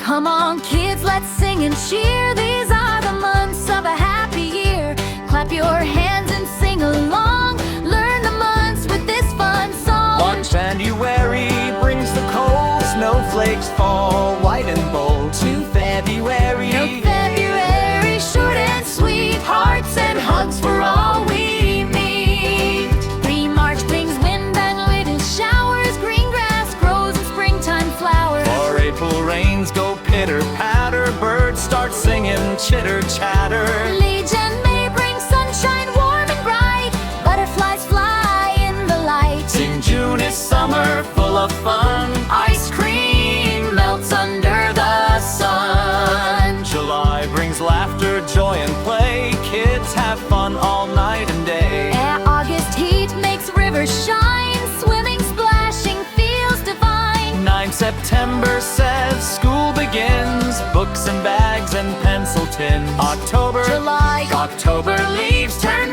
Come on kids, let's sing and cheer. These are the months of a happy year. Clap your hands and sing along. Learn the months with this fun song. 1 January brings the cold. Snowflakes fall white and bold. 2 February, February, short and sweet. Hearts and hugs for all we meet. 3 March brings wind and little showers. Green grass grows in springtime flowers. 4 April rains go pitter patter. Birds start singing chitter chatter. Legion May brings sunshine warm and bright. Butterflies fly in the light. In June is summer full of fun. Ice cream melts under the sun. July brings laughter, joy and play. Kids have fun all night and day. August heat makes rivers shine. Swimming, splashing feels divine. 9 September says school begins. Books and bags and pencil tin. October July, leaves turn